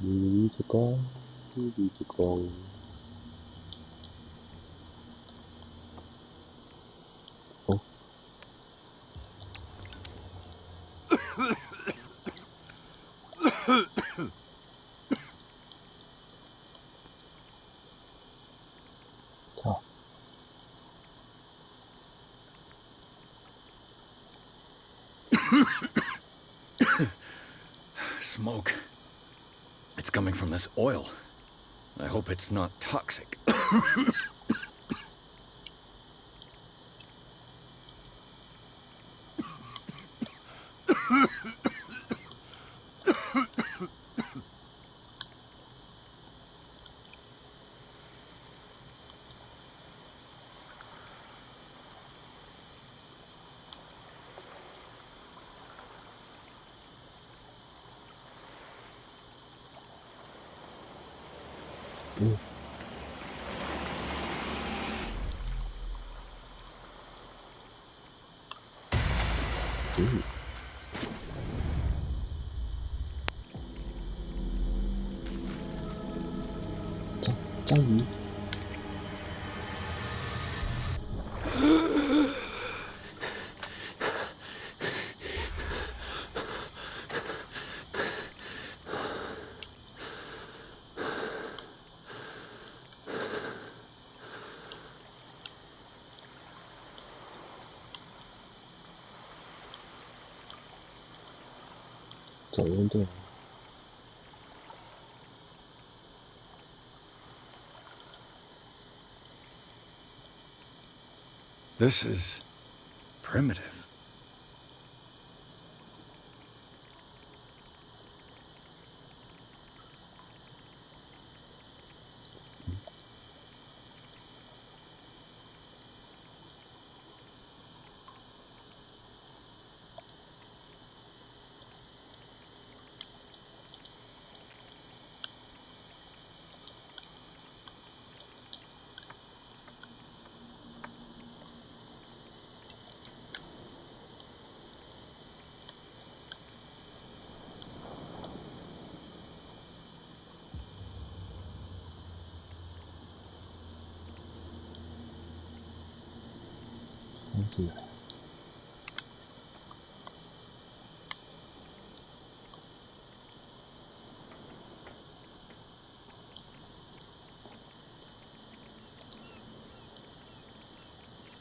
一直讲，一直讲。哦。操。Smoke. It's coming from this oil. I hope it's not toxic.章鱼。走运动。This is primitive.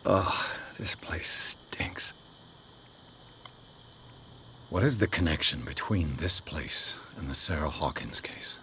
Ugh, this place stinks. What is the connection between this place and the Sarah Hawkins case?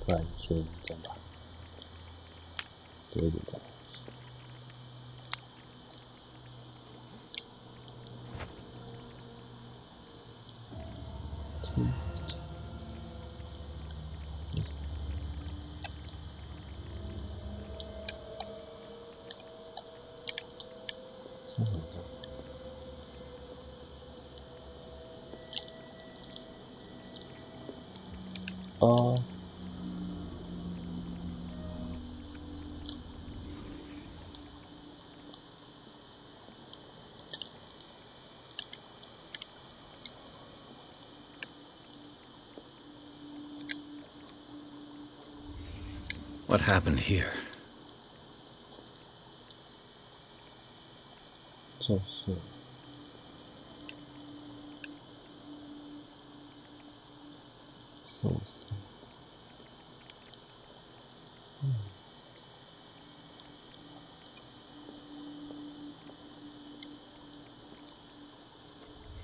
不然先这样吧，多一点这样。What happened here? 就是。搜索。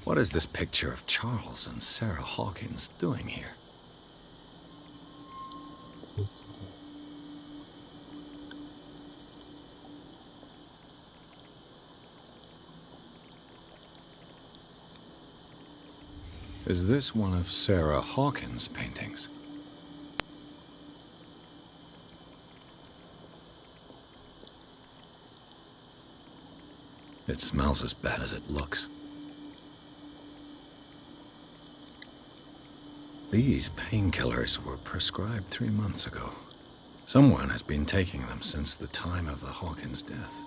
What is this picture of Charles and Sarah Hawkins doing here? Is this one of Sarah Hawkins' paintings? It smells as bad as it looks. These painkillers were prescribed 3 months ago. Someone has been taking them since the time of the Hawkins' death.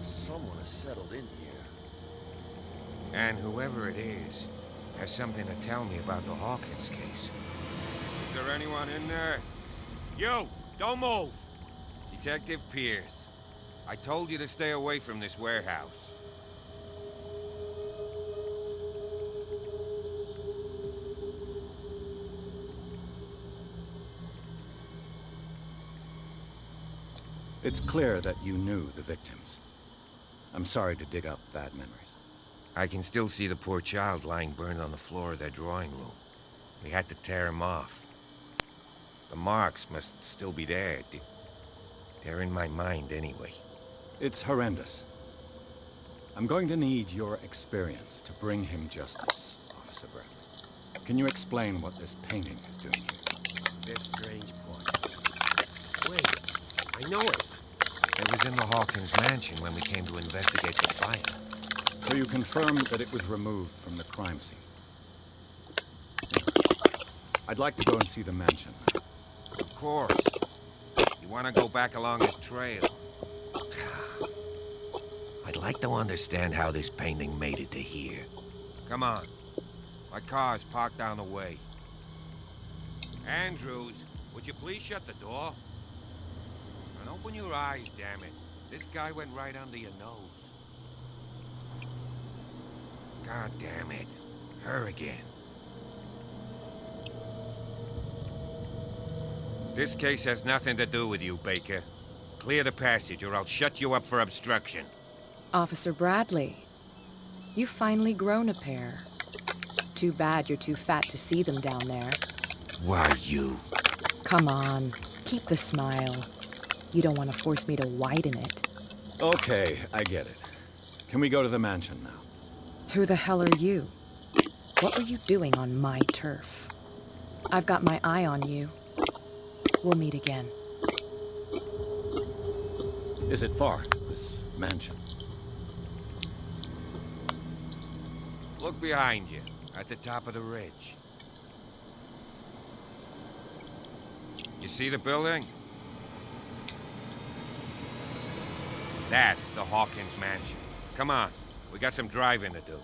Someone has settled in here. And whoever it is has something to tell me about the Hawkins case. Is there anyone in there? You! Don't move! Detective Pierce. I told you to stay away from this warehouse. It's clear that you knew the victims. I'm sorry to dig up bad memories. I can still see the poor child lying burned on the floor of their drawing room. We had to tear him off. The marks must still be there. They're in my mind anyway. It's horrendous. I'm going to need your experience to bring him justice, Officer Bradley. Can you explain what this painting is doing here? This strange portrait. Wait, I know it. It was in the Hawkins mansion when we came to investigate the fire. So you confirm that it was removed from the crime scene? I'd like to go and see the mansion now. Of course. You want to go back along his trail? I'd like to understand how this painting made it to here. Come on. My car's parked down the way. Andrews, would you please shut the door? And open your eyes, damn it. This guy went right under your nose. God damn it. Her again. This case has nothing to do with you, Baker. Clear the passage or I'll shut you up for obstruction. Officer Bradley, you've finally grown a pair. Too bad you're too fat to see them down there. Why, you? Come on, keep the smile. You don't want to force me to widen it. Okay, I get it. Can we go to the mansion now? Who the hell are you? What were you doing on my turf? I've got my eye on you. We'll meet again. Is it far, this mansion? Look behind you, at the top of the ridge. You see the building? That's the Hawkins mansion. Come on, we got some driving to do.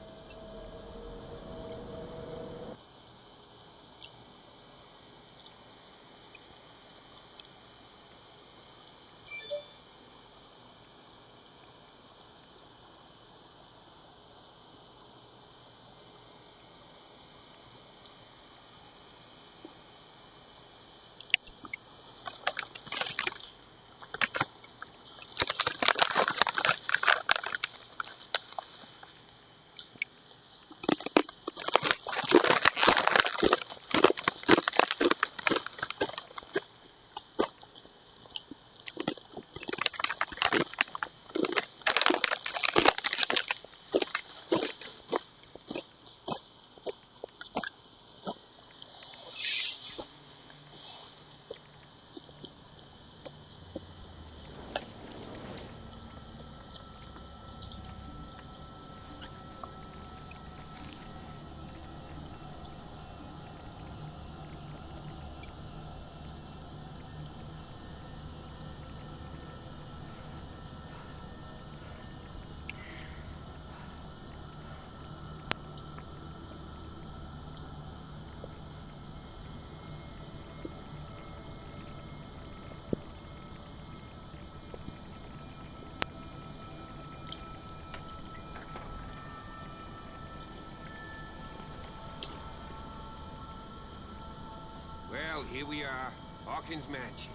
Well, here we are. Hawkins Mansion.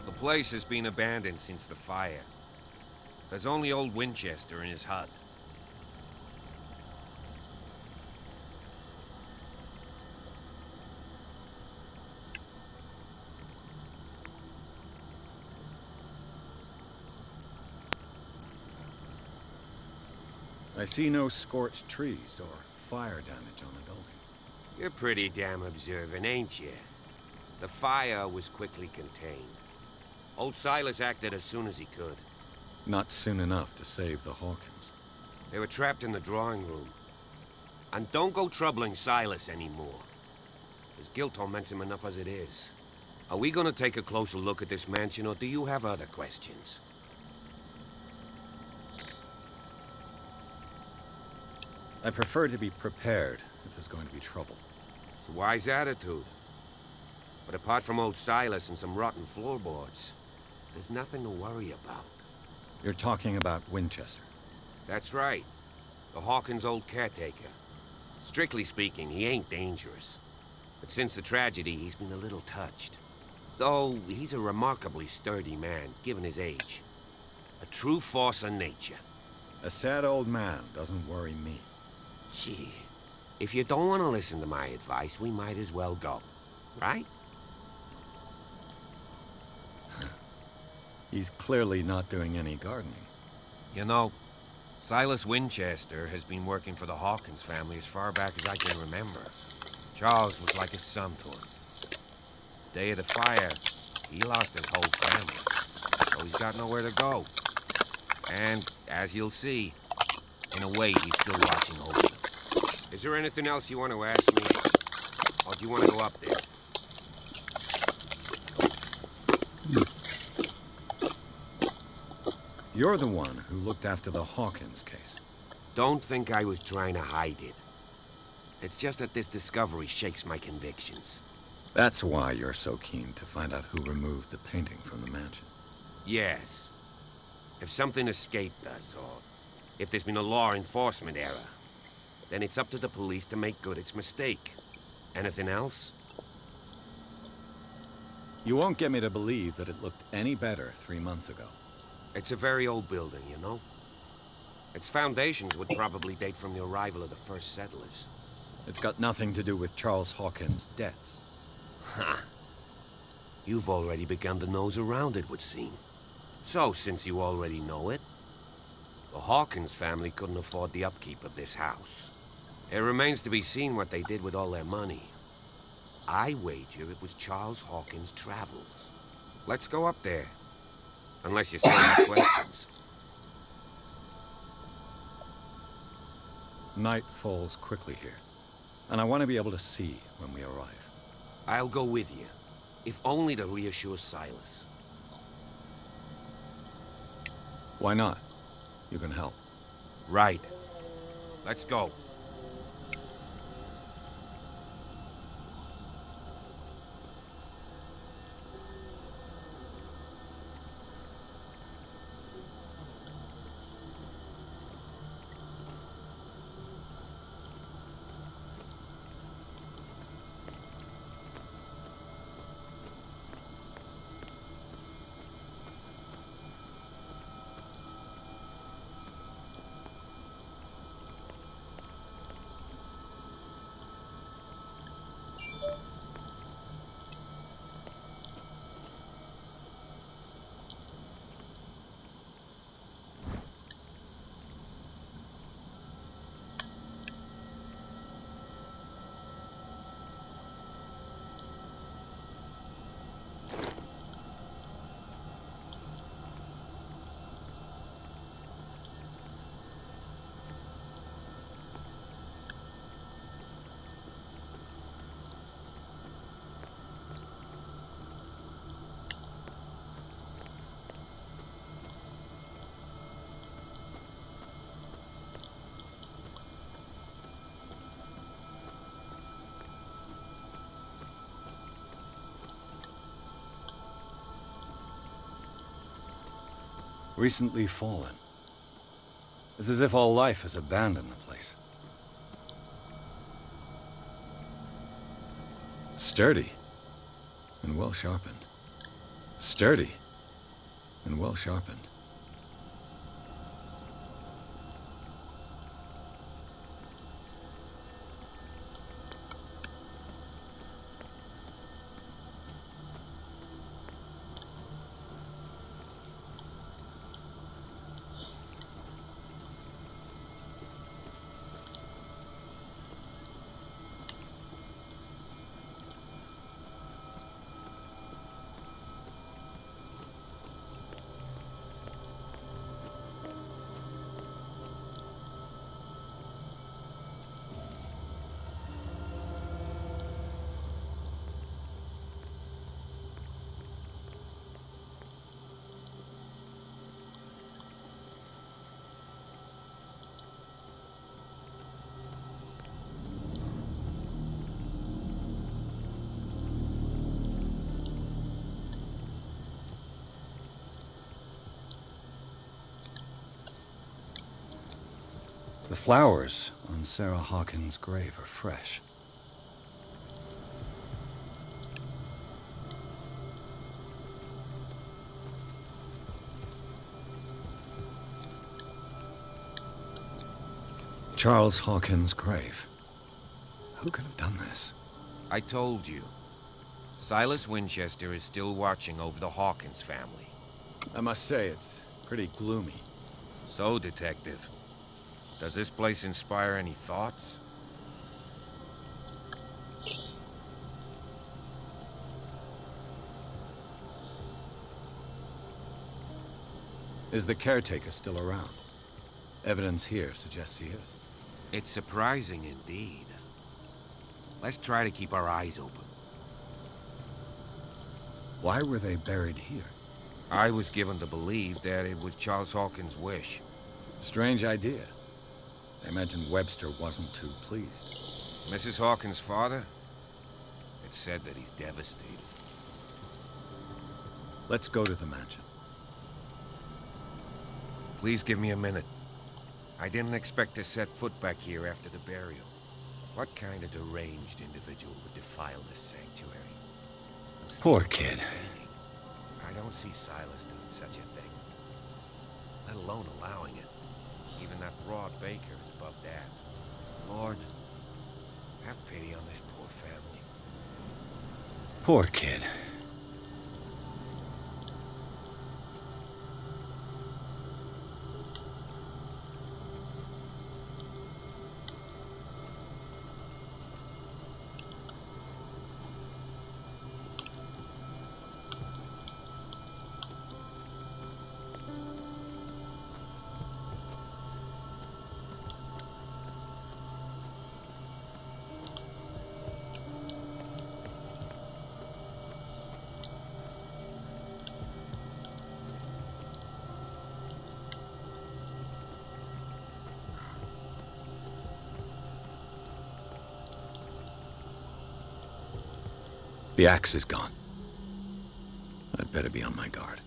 The place has been abandoned since the fire. There's only old Winchester in his hut. I see no scorched trees or fire damage on the building. You're pretty damn observant, ain't you? The fire was quickly contained. Old Silas acted as soon as he could. Not soon enough to save the Hawkins. They were trapped in the drawing room. And don't go troubling Silas anymore. His guilt torments him enough as it is. Are we gonna take a closer look at this mansion, or do you have other questions? I prefer to be prepared if there's going to be trouble. It's a wise attitude. But apart from old Silas and some rotten floorboards, there's nothing to worry about. You're talking about Winchester. That's right. The Hawkins' old caretaker. Strictly speaking, he ain't dangerous. But since the tragedy, he's been a little touched. Though, he's a remarkably sturdy man, given his age. A true force of nature. A sad old man doesn't worry me. Gee, if you don't want to listen to my advice, we might as well go. Right? He's clearly not doing any gardening. You know, Silas Winchester has been working for the Hawkins family as far back as I can remember. Charles was like a son to him. The day of the fire, he lost his whole family, so he's got nowhere to go. And, as you'll see, in a way, he's still watching over them. Is there anything else you want to ask me? Or do you want to go up there? You're the one who looked after the Hawkins case. Don't think I was trying to hide it. It's just that this discovery shakes my convictions. That's why you're so keen to find out who removed the painting from the mansion. Yes. If something escaped us, or if there's been a law enforcement error, then it's up to the police to make good its mistake. Anything else? You won't get me to believe that it looked any better 3 months ago. It's a very old building, you know? Its foundations would probably date from the arrival of the first settlers. It's got nothing to do with Charles Hawkins' debts. Ha! You've already begun to nose around it, would seem. So, since you already know it, the Hawkins family couldn't afford the upkeep of this house. It remains to be seen what they did with all their money. I wager it was Charles Hawkins' travels. Let's go up there. Unless you still have questions. Night falls quickly here, and I want to be able to see when we arrive. I'll go with you, if only to reassure Silas. Why not? You can help. Right. Let's go. Recently fallen. It's as if all life has abandoned the place. Sturdy and well sharpened. Sturdy and well sharpened. The flowers on Sarah Hawkins' grave are fresh. Charles Hawkins' grave. Who could have done this? I told you. Silas Winchester is still watching over the Hawkins family. I must say, it's pretty gloomy. So, Detective, does this place inspire any thoughts? Is the caretaker still around? Evidence here suggests he is. It's surprising indeed. Let's try to keep our eyes open. Why were they buried here? I was given to believe that it was Charles Hawkins' wish. Strange idea. I imagine Webster wasn't too pleased. Mrs. Hawkins' father? It's said that he's devastated. Let's go to the mansion. Please give me a minute. I didn't expect to set foot back here after the burial. What kind of deranged individual would defile this sanctuary? Poor kid. I don't see Silas doing such a thing. Let alone allowing it. Even that broad baker is above that. Lord, have pity on this poor family. Poor kid. The axe is gone. I'd better be on my guard.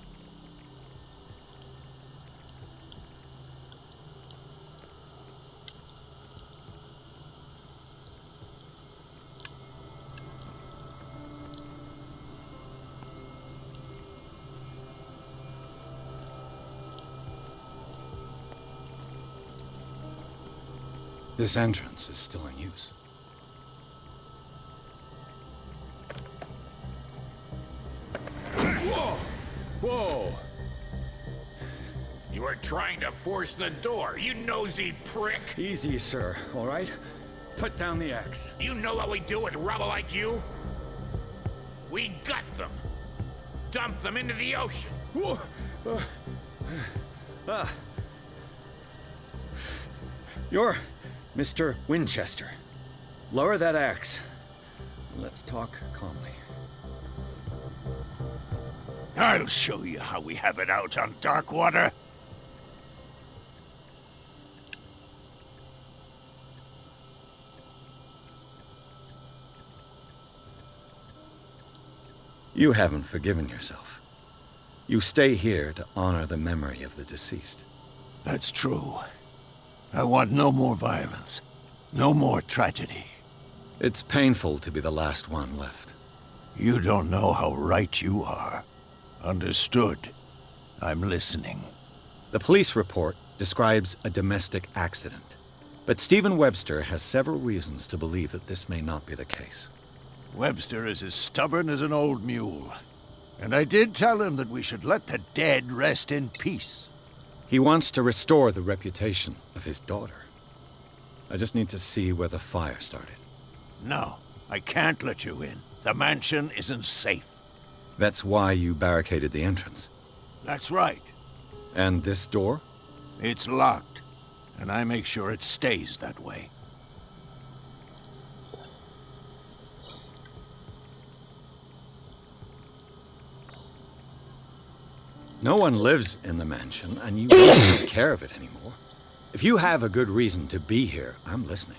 This entrance is still in use. Whoa! You were trying to force the door, you nosy prick! Easy, sir, all right? Put down the axe. You know what we do with rubble like you? We gut them. Dump them into the ocean. Whoa! You're Mr. Winchester. Lower that axe. Let's talk calmly. I'll show you how we have it out on Darkwater. You haven't forgiven yourself. You stay here to honor the memory of the deceased. That's true. I want no more violence. No more tragedy. It's painful to be the last one left. You don't know how right you are. Understood. I'm listening. The police report describes a domestic accident, but Stephen Webster has several reasons to believe that this may not be the case. Webster is as stubborn as an old mule. And I did tell him that we should let the dead rest in peace. He wants to restore the reputation of his daughter. I just need to see where the fire started. No, I can't let you in. The mansion isn't safe. That's why you barricaded the entrance. That's right. And this door? It's locked, and I make sure it stays that way. No one lives in the mansion, and you don't take care of it anymore. If you have a good reason to be here, I'm listening.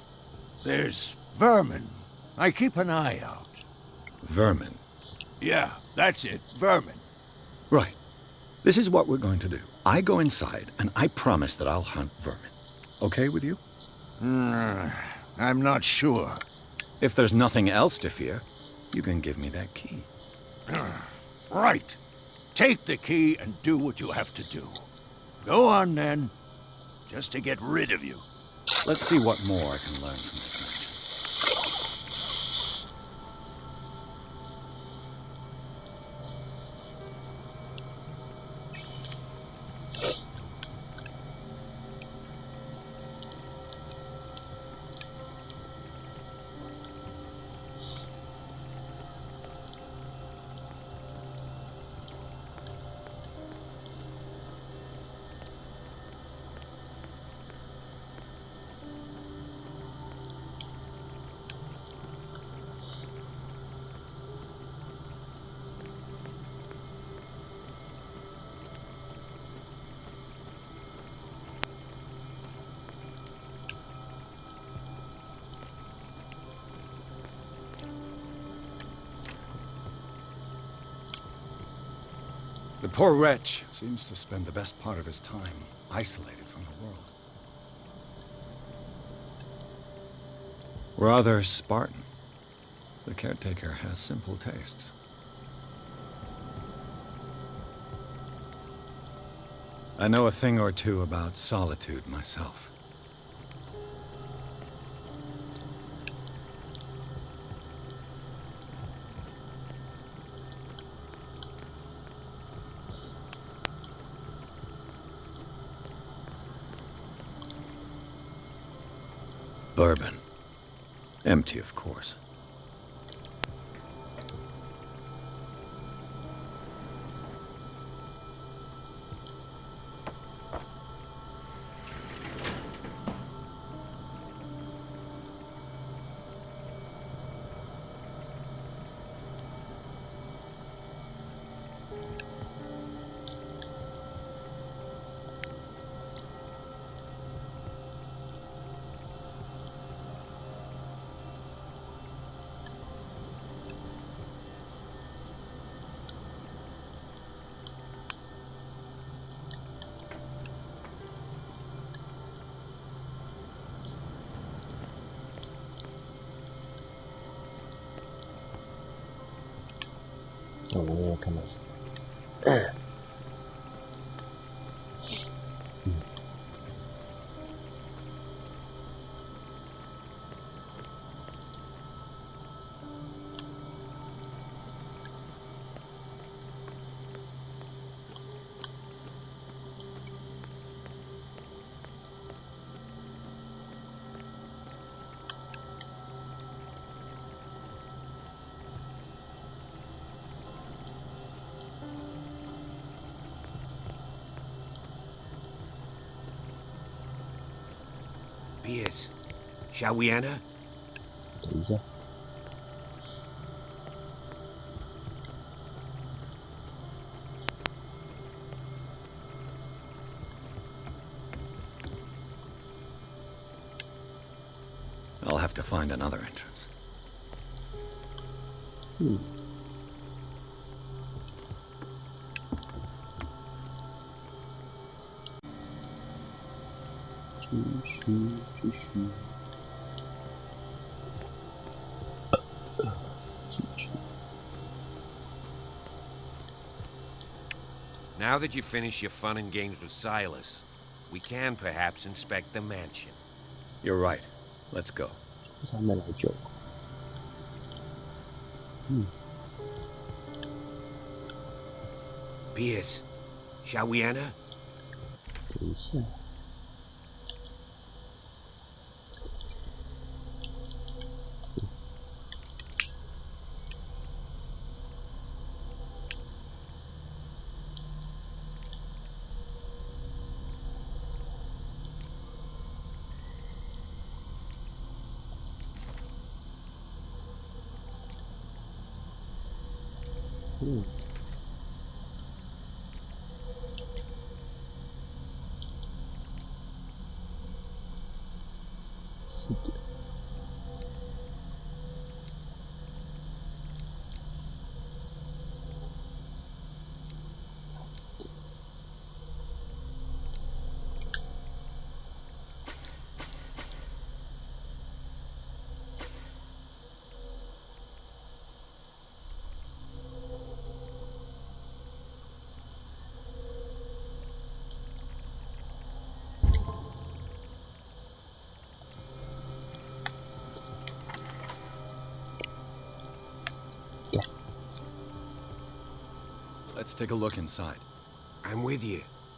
There's vermin. I keep an eye out. Vermin. Yeah, that's it. Vermin. Right. This is what we're going to do. I go inside, and I promise that I'll hunt vermin. Okay with you? I'm not sure. If there's nothing else to fear, you can give me that key. Right. Take the key and do what you have to do. Go on, then. Just to get rid of you. Let's see what more I can learn from this mansion. The poor wretch seems to spend the best part of his time isolated from the world. Rather Spartan. The caretaker has simple tastes. I know a thing or two about solitude myself. Bourbon. Empty, of course. Oh, come on. Pierce, shall we enter? 等一下， I'll have to find another entrance. 继续。Now that you finish your fun and games with Silas, we can perhaps inspect the mansion. You're right. Let's go. 就是还没来久。Pierce, shall we enter? 等一下。4点。Let's take a look inside. I'm with you.